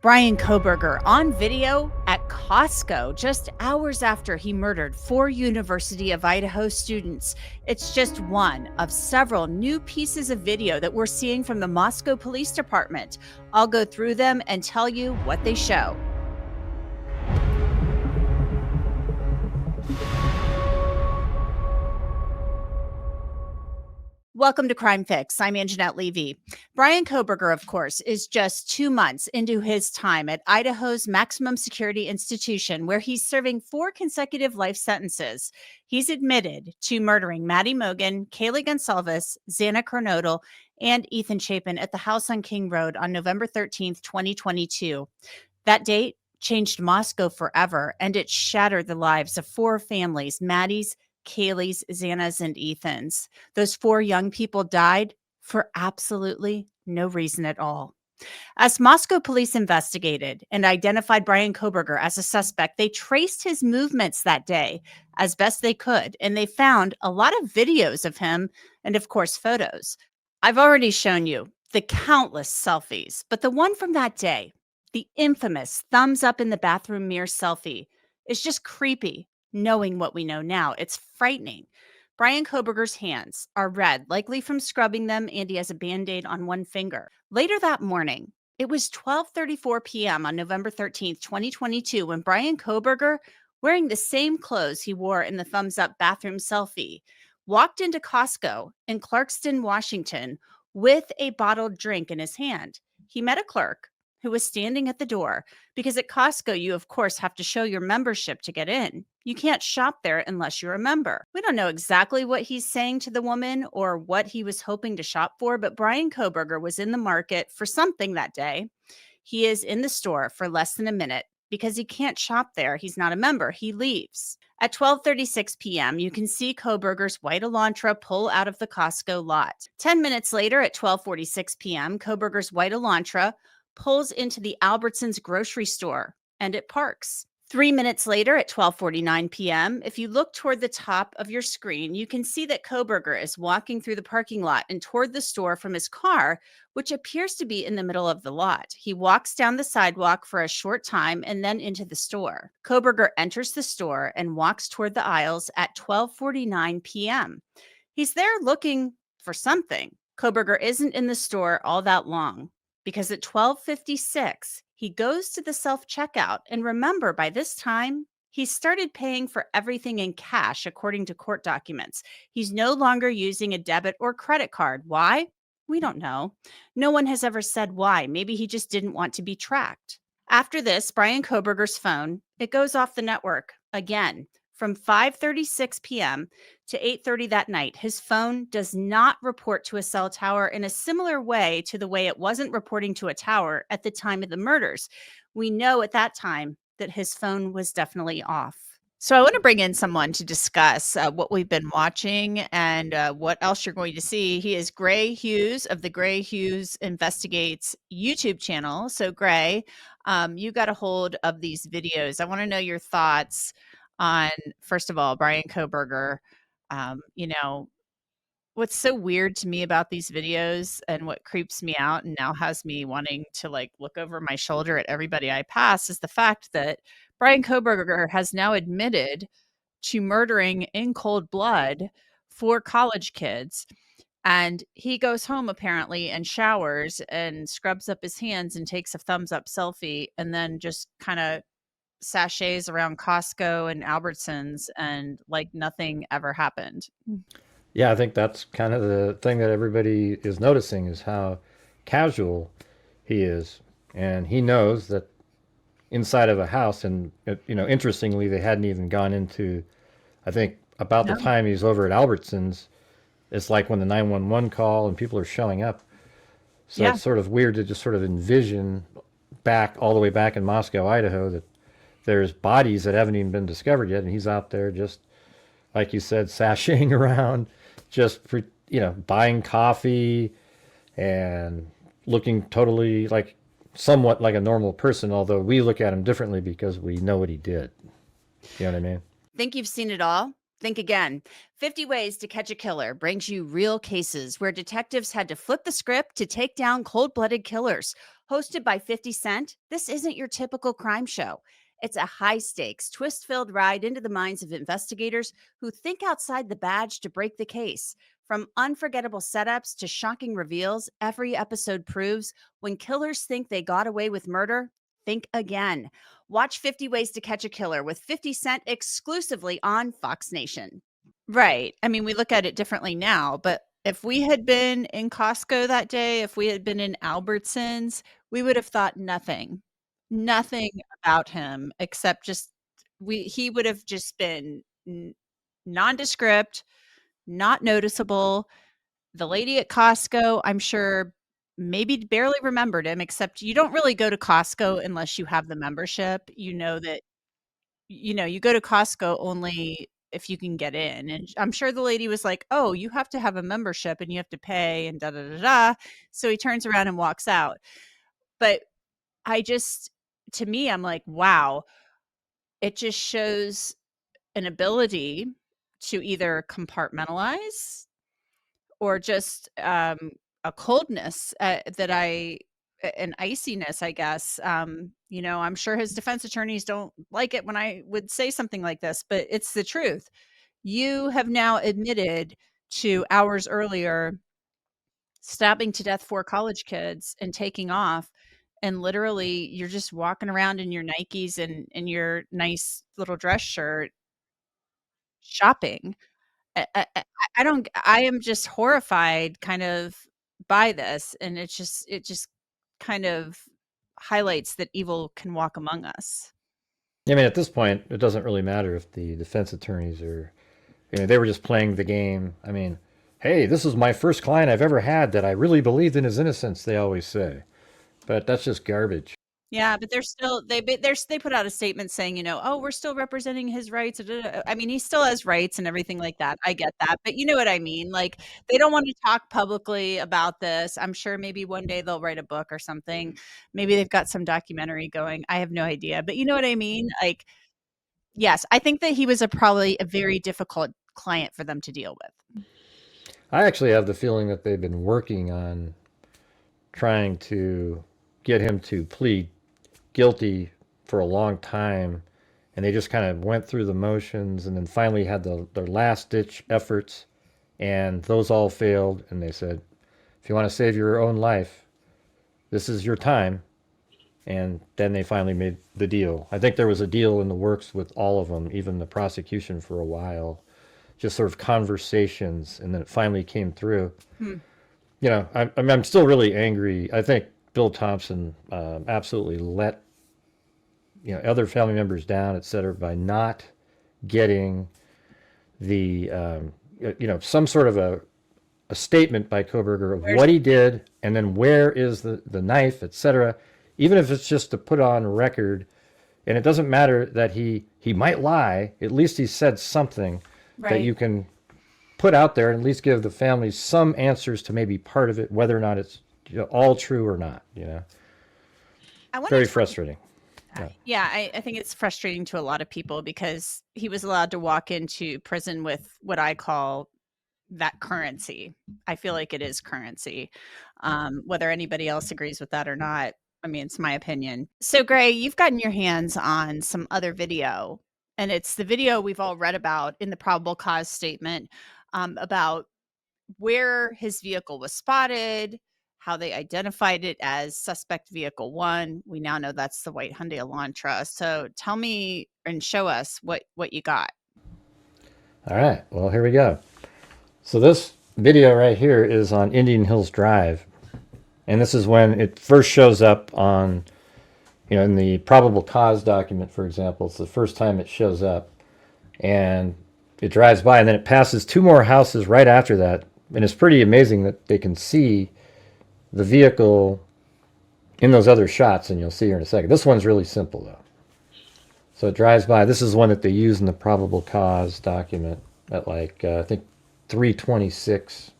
Bryan Kohberger on video at Costco just hours after he murdered 4 University of Idaho students. It's just one of several new pieces of video that we're seeing from the Moscow Police Department. I'll go through them and tell you what they show. Welcome to Crime Fix. I'm Angenette Levy. Bryan Kohberger, of course, is just 2 months into his time at Idaho's maximum security institution, where he's serving 4 consecutive life sentences. He's admitted to murdering Madison Mogen, Kaylee Gonclaves, Xana Kernodle, and Ethan Chapin at the house on King Road on November 13th, 2022. That date changed Moscow forever, and it shattered the lives of 4 families: Maddie's, Kaylee's, Xana's, and Ethan's. Those 4 young people died for absolutely no reason at all. As Moscow police investigated and identified Bryan Kohberger as a suspect, they traced his movements that day as best they could, and they found a lot of videos of him and, of course, photos. I've already shown you the countless selfies, but the one from that day, the infamous thumbs up in the bathroom mirror selfie, is just creepy. Knowing what we know now, it's frightening. Bryan Kohberger's hands are red, likely from scrubbing them, and he has a Band-Aid on one finger. Later that morning, it was 12:34 p.m. on November 13th, 2022, when Bryan Kohberger, wearing the same clothes he wore in the thumbs up bathroom selfie, walked into Costco in Clarkston, Washington, with a bottled drink in his hand. He met a clerk who was standing at the door, because at Costco, you, of course, have to show your membership to get in. You can't shop there unless you're a member. We don't know exactly what he's saying to the woman or what he was hoping to shop for, but Bryan Kohberger was in the market for something that day. He is in the store for less than a minute because he can't shop there. He's not a member. He leaves. At 12:36 p.m., you can see Kohberger's white Elantra pull out of the Costco lot. 10 minutes later, at 12:46 p.m., Kohberger's white Elantra pulls into the Albertsons grocery store, and it parks. 3 minutes later, at 12:49 p.m., if you look toward the top of your screen, you can see that Kohberger is walking through the parking lot and toward the store from his car, which appears to be in the middle of the lot. He walks down the sidewalk for a short time and then into the store. Kohberger enters the store and walks toward the aisles at 12:49 p.m. He's there looking for something. Kohberger isn't in the store all that long, because at 12:56, he goes to the self-checkout. And remember, by this time, he started paying for everything in cash, according to court documents. He's no longer using a debit or credit card. Why? We don't know. No one has ever said why. Maybe he just didn't want to be tracked. After this, Bryan Kohberger's phone, it goes off the network again. From 5:36 p.m. to 8:30 that night, his phone does not report to a cell tower in a similar way to the way it wasn't reporting to a tower at the time of the murders. We know at that time that his phone was definitely off. So I want to bring in someone to discuss what we've been watching and what else you're going to see. He is Gray Hughes of the Gray Hughes Investigates YouTube channel. So Gray, you got a hold of these videos. I want to know your thoughts on, first of all, Bryan Kohberger. What's so weird to me about these videos and what creeps me out and now has me wanting to look over my shoulder at everybody I pass is the fact that Bryan Kohberger has now admitted to murdering in cold blood 4 college kids. And he goes home apparently and showers and scrubs up his hands and takes a thumbs up selfie and then just kind of sachets around Costco and Albertsons and like nothing ever happened. Yeah, I think that's kind of the thing that everybody is noticing is how casual he is. And he knows that inside of a house, and interestingly, they hadn't even gone into, I think, about the No. time he's over at Albertsons, it's like when the 911 call and people are showing up. So Yeah. it's sort of weird to just sort of envision back all the way back in Moscow, Idaho, that there's bodies that haven't even been discovered yet, and he's out there just, like you said, sashaying around, just for, buying coffee and looking totally somewhat like a normal person, although we look at him differently because we know what he did. You know what I mean? Think you've seen it all? Think again. 50 Ways to Catch a Killer brings you real cases where detectives had to flip the script to take down cold-blooded killers. Hosted by 50 Cent, this isn't your typical crime show. It's a high stakes, twist filled ride into the minds of investigators who think outside the badge to break the case. From unforgettable setups to shocking reveals, every episode proves when killers think they got away with murder, think again. Watch 50 Ways to Catch a Killer with 50 Cent exclusively on Fox Nation. Right. I mean, we look at it differently now, but if we had been in Costco that day, if we had been in Albertsons, we would have thought nothing about him except just he would have just been nondescript, not noticeable. The lady at Costco, I'm sure maybe barely remembered him, except you don't really go to Costco unless you have the membership. You know that you go to Costco only if you can get in. And I'm sure the lady was like, "Oh, you have to have a membership and you have to pay and da da da da." So he turns around and walks out. But I just to me, I'm like, wow, it just shows an ability to either compartmentalize or just a coldness an iciness, I guess. I'm sure his defense attorneys don't like it when I would say something like this, but it's the truth. You have now admitted to hours earlier stabbing to death 4 college kids and taking off. And literally, you're just walking around in your Nikes and your nice little dress shirt shopping. I don't I am just horrified kind of by this, and it just kind of highlights that evil can walk among us. I mean, at this point, it doesn't really matter if the defense attorneys are, they were just playing the game. I mean, hey, this is my first client I've ever had that I really believed in his innocence, they always say. But that's just garbage. Yeah, but they're still they put out a statement saying, "Oh, we're still representing his rights." I mean, he still has rights and everything like that. I get that. But you know what I mean? Like they don't want to talk publicly about this. I'm sure maybe one day they'll write a book or something. Maybe they've got some documentary going. I have no idea. But you know what I mean? Like yes, I think that he was probably a very difficult client for them to deal with. I actually have the feeling that they've been working on trying to get him to plead guilty for a long time, and they just kind of went through the motions and then finally had their last ditch efforts, and those all failed. And they said, if you want to save your own life, this is your time. And then they finally made the deal. I think there was a deal in the works with all of them, even the prosecution for a while, just sort of conversations, and then it finally came through. I'm still really angry. I think Bill Thompson absolutely let other family members down, et cetera, by not getting the some sort of a statement by Kohberger of what he did, and then where is the knife, et cetera. Even if it's just to put on record, and it doesn't matter that he might lie, at least he said something that you can put out there and at least give the family some answers to maybe part of it, whether or not it's all true or not. Very frustrating. Yeah, I think it's frustrating to a lot of people because he was allowed to walk into prison with what I call that currency. I feel like it is currency. Whether anybody else agrees with that or not, I mean, it's my opinion. So, Gray, you've gotten your hands on some other video, and it's the video we've all read about in the probable cause statement about where his vehicle was spotted, how they identified it as suspect vehicle 1. We now know that's the white Hyundai Elantra. So tell me and show us what you got. All right. Well, here we go. So this video right here is on Indian Hills Drive. And this is when it first shows up on, in the probable cause document, for example. It's the first time it shows up. And it drives by, and then it passes 2 more houses right after that. And it's pretty amazing that they can see the vehicle in those other shots, and you'll see here in a second. This one's really simple, though. So it drives by. This is one that they use in the probable cause document at I think 3:26.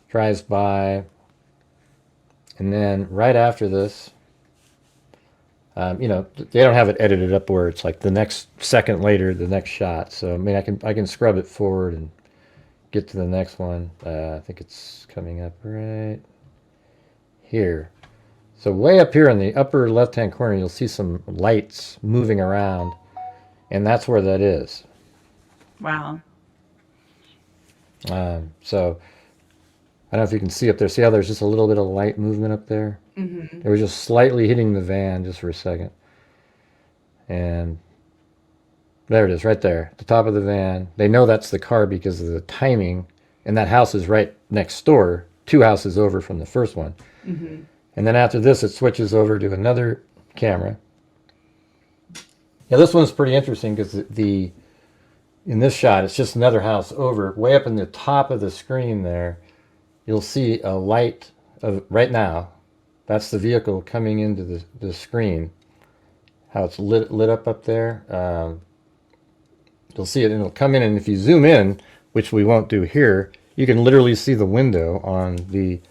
Drives by. And then right after this, they don't have it edited up where it's like the next second later, the next shot. So, I mean, I can scrub it forward and get to the next one. I think it's coming up right here. So way up here in the upper left-hand corner, you'll see some lights moving around, and that's where that is. Wow. So I don't know if you can see up there. See how there's just a little bit of light movement up there? Mm-hmm. It was just slightly hitting the van just for a second. And there it is, right there, at the top of the van. They know that's the car because of the timing, and that house is right next door, 2 houses over from the first one. Mm-hmm. And then after this, it switches over to another camera. Yeah, this one's pretty interesting because in this shot, it's just another house over. Way up in the top of the screen there, you'll see a light of right now. That's the vehicle coming into the screen. How it's lit up there. You'll see it, and it'll come in, and if you zoom in, which we won't do here, you can literally see the window on the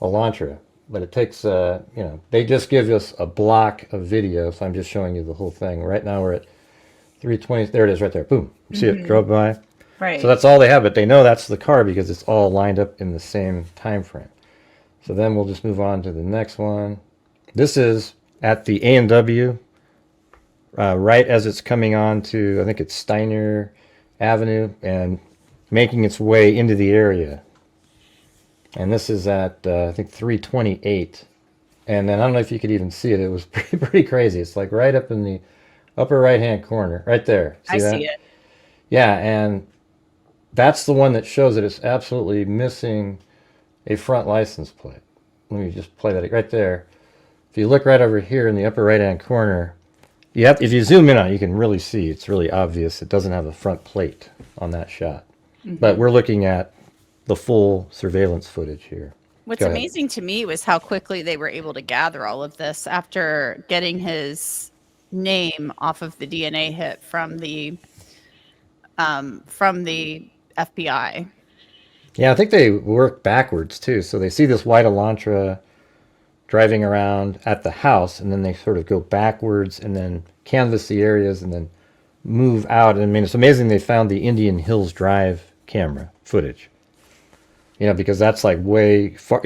Elantra. But it takes, they just give us a block of video, so I'm just showing you the whole thing. Right now we're at 320. There it is right there. Boom. You see it drove by? Right. So that's all they have, but they know that's the car because it's all lined up in the same time frame. So then we'll just move on to the next one. This is at the A&W, right as it's coming on to, I think it's Steiner Avenue, and making its way into the area. And this is at, I think, 328. And then I don't know if you could even see it. It was pretty crazy. It's like right up in the upper right-hand corner, right there. See that? See it. Yeah, and that's the one that shows that it's absolutely missing a front license plate. Let me just play that right there. If you look right over here in the upper right-hand corner, if you zoom in on it, you can really see it's really obvious. It doesn't have a front plate on that shot. Mm-hmm. But we're looking at the full surveillance footage here. What's amazing to me was how quickly they were able to gather all of this after getting his name off of the DNA hit from the FBI. Yeah, I think they work backwards too. So they see this white Elantra driving around at the house, and then they sort of go backwards and then canvass the areas and then move out. I mean, it's amazing they found the Indian Hills Drive camera footage. Because that's like way far,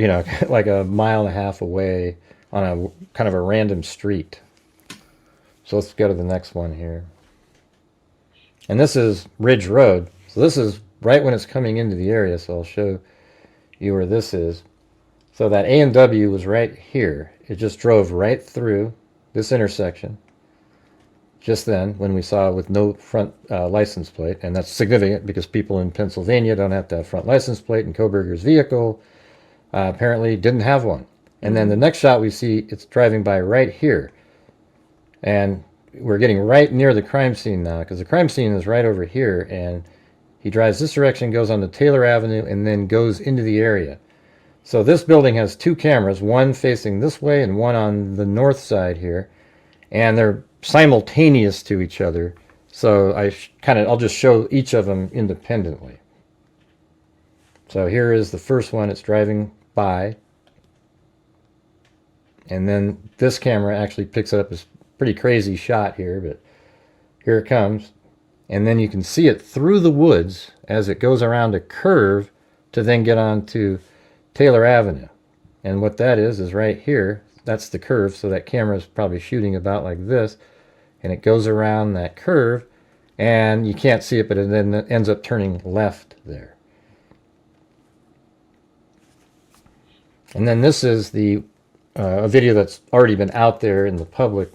like a mile and a half away on a kind of a random street. So let's go to the next one here. And this is Ridge Road. So this is right when it's coming into the area. So I'll show you where this is. So that A&W was right here. It just drove right through this intersection just then when we saw it with no front license plate. And that's significant because people in Pennsylvania don't have to have front license plate, and Kohberger's vehicle apparently didn't have one. And then the next shot we see, it's driving by right here. And we're getting right near the crime scene now because the crime scene is right over here. And he drives this direction, goes on to Taylor Avenue, and then goes into the area. So this building has 2 cameras, one facing this way and one on the north side here. And they're simultaneous to each other. So I'll just show each of them independently. So here is the first one. It's driving by. And then this camera actually picks it up. It's a pretty crazy shot here, but here it comes. And then you can see it through the woods as it goes around a curve to then get onto Taylor Avenue. And what that is right here. That's the curve, so that camera is probably shooting about like this. And it goes around that curve, and you can't see it, but it then ends up turning left there. And then this is a video that's already been out there in the public.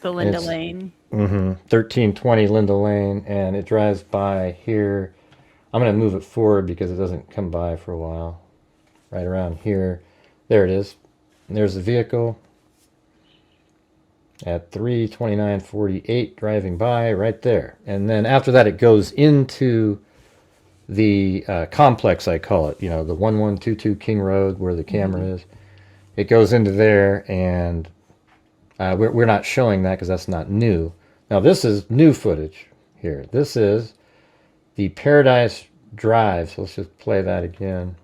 The Linda Lane. 1320 Linda Lane, and it drives by here. I'm going to move it forward because it doesn't come by for a while. Right around here. There it is. And there's the vehicle at 329:48 driving by right there. And then after that, it goes into the complex, I call it, the 1122 King Road where the camera is. It goes into there, and we're not showing that because that's not new. Now, this is new footage here. This is the Paradise Drive. So let's just play that again.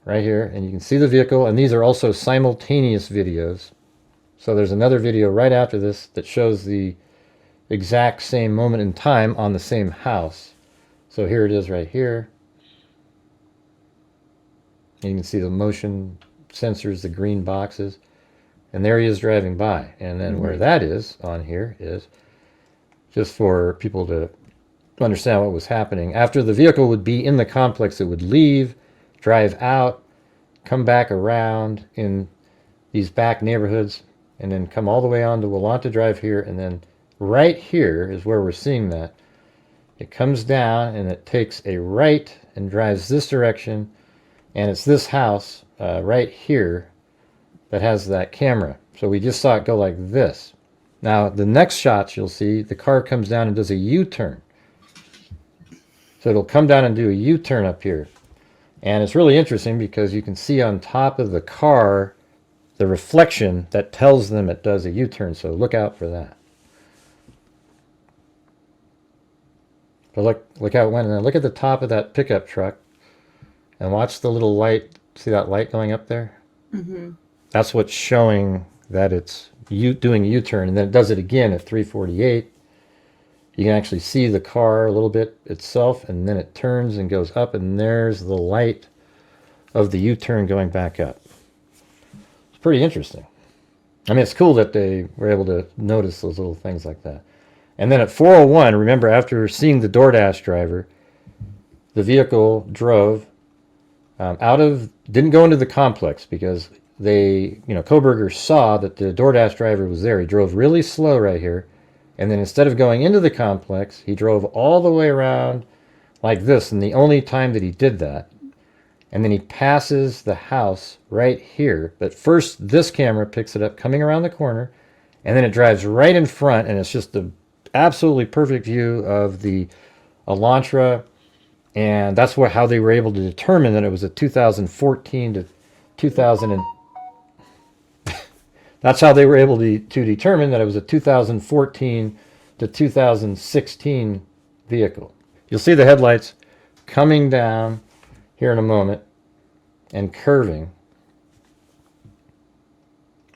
Right here, and you can see the vehicle, and these are also simultaneous videos. So there's another video right after this that shows the exact same moment in time on the same house. So here it is right here. And you can see the motion sensors, the green boxes. And there he is driving by. And then where that is on here is just for people to understand what was happening. After the vehicle would be in the complex, it would leave, drive out, come back around in these back neighborhoods, and then come all the way on to Willanta Drive here. And then right here is where we're seeing that. It comes down and it takes a right and drives this direction. And it's this house right here that has that camera. So we just saw it go like this. Now, the next shots you'll see, the car comes down and does a U-turn. So it'll come down and do a U-turn up here. And it's really interesting because you can see on top of the car the reflection that tells them it does a U-turn. So look out for that. But look how it went. And then look at the top of that pickup truck. And watch the little light. See that light going up there? Mm-hmm. That's what's showing that it's doing a U-turn. And then it does it again at 348. You can actually see the car a little bit itself. And then it turns and goes up. And there's the light of the U-turn going back up. It's pretty interesting. I mean, it's cool that they were able to notice those little things like that. And then at 401, remember, after seeing the DoorDash driver, the vehicle drove didn't go into the complex because Kohberger saw that the DoorDash driver was there. He drove really slow right here. And then instead of going into the complex, he drove all the way around like this. And the only time that he did that, and then he passes the house right here. But first, this camera picks it up coming around the corner, and then it drives right in front, and it's just an absolutely perfect view of the Elantra. And that's how they were able to determine that it was a 2014 to 2000. That's how they were able to determine that it was a 2014 to 2016 vehicle. You'll see the headlights coming down here in a moment and curving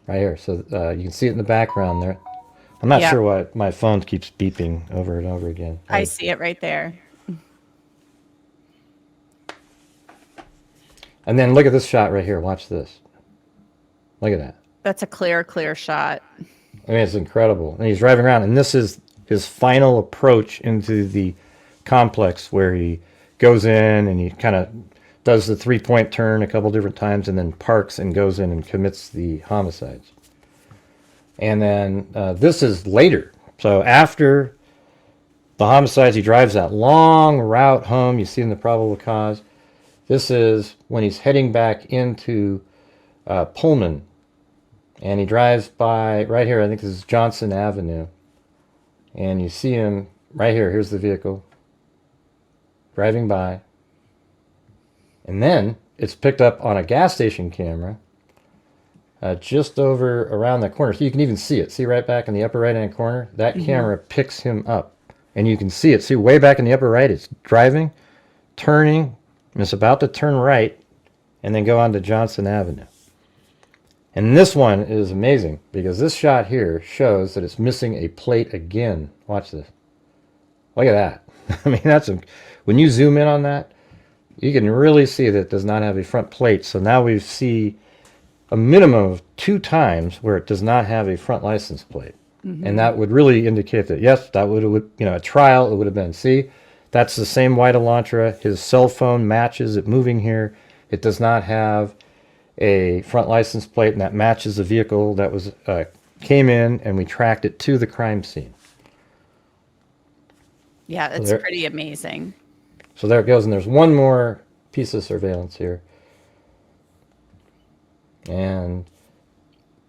right here. So you can see it in the background there. I'm not sure why my phone keeps beeping over and over again. I see it right there. And then look at this shot right here. Watch this. Look at that. That's a clear shot. I mean, it's incredible. And he's driving around, and this is his final approach into the complex where he goes in and he kind of does the 3-point turn a couple different times and then parks and goes in and commits the homicides. And then this is later. So after the homicides, he drives that long route home. You see in the probable cause. This is when he's heading back into Pullman. And he drives by right here. I think this is Johnson Avenue. And you see him right here. Here's the vehicle driving by. And then it's picked up on a gas station camera just over around the corner. So you can even see it. See right back in the upper right-hand corner? That camera picks him up. And you can see it. See way back in the upper right, it's driving, turning, and it's about to turn right and then go on to Johnson Avenue. And this one is amazing because this shot here shows that it's missing a plate again. Watch this. Look at that. I mean, when you zoom in on that, you can really see that it does not have a front plate. So now we see a minimum of 2 times where it does not have a front license plate. And that would really indicate that, yes, that would, a trial, it would have been. See, that's the same white Elantra. His cell phone matches it moving here. It does not have a front license plate, and that matches the vehicle that was came in, and we tracked it to the crime scene. Yeah, it's pretty amazing. So there it goes, and there's one more piece of surveillance here. And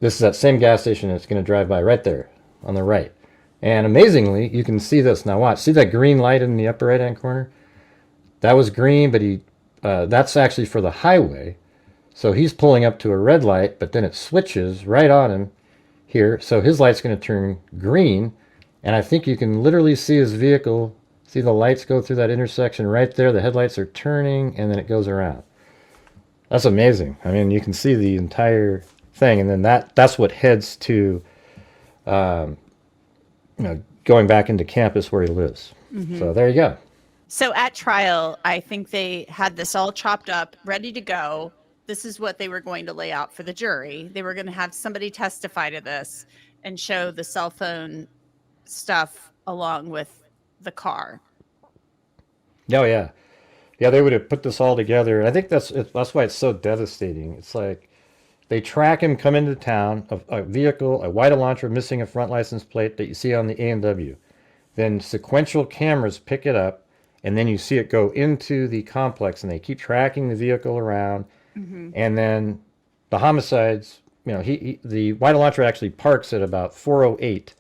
this is that same gas station that's going to drive by right there on the right. And amazingly, you can see this. Now watch. See that green light in the upper right-hand corner? That was green, but that's actually for the highway. So he's pulling up to a red light, but then it switches right on him here. So his light's going to turn green. And I think you can literally see his vehicle. See the lights go through that intersection right there. The headlights are turning, and then it goes around. That's amazing. I mean, you can see the entire thing. And then that's what heads to going back into campus where he lives. So there you go. So at trial, I think they had this all chopped up, ready to go. this is what they were going to lay out for the jury. They were going to have somebody testify to this and show the cell phone stuff along with the car. Oh yeah. Yeah, they would have put this all together. I think that's why it's so devastating. It's like they track him come into town, a vehicle, a white Elantra missing a front license plate that you see on the A&W. Then sequential cameras pick it up, and then you see it go into the complex, and they keep tracking the vehicle around. And then the homicides, the white Elantra actually parks at about 4:08.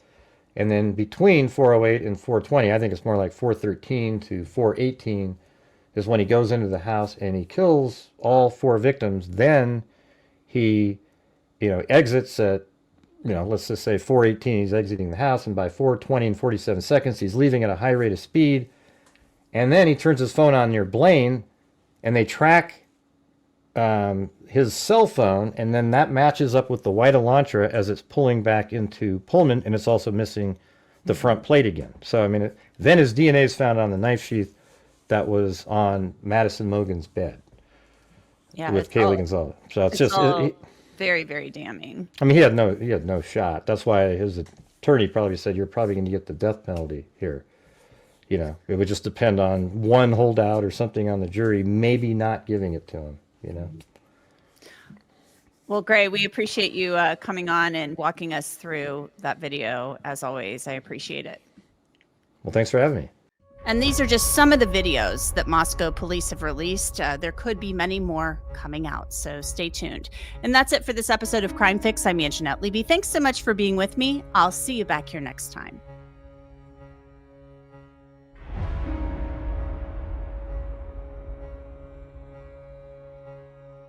And then between 4:08 and 4:20, I think it's more like 4:13 to 4:18, is when he goes into the house and he kills all 4 victims. Then he, exits at, let's just say 4:18, he's exiting the house, and by 4:20 and 47 seconds, he's leaving at a high rate of speed. And then he turns his phone on near Blaine, and they track his cell phone, and then that matches up with the white Elantra as it's pulling back into Pullman, and it's also missing the front plate again. So, then his DNA is found on the knife sheath that was on Madison Mogen's bed with Kaylee Gonclaves. So it's just very, very damning. He had no shot. That's why his attorney probably said, you're probably going to get the death penalty here. It would just depend on one holdout or something on the jury, maybe not giving it to him. Well, Gray, we appreciate you coming on and walking us through that video. As always, I appreciate it. Well, thanks for having me. And these are just some of the videos that Moscow police have released. There could be many more coming out, so stay tuned. And that's it for this episode of Crime Fix. I'm Angenette Levy. Thanks so much for being with me. I'll see you back here next time.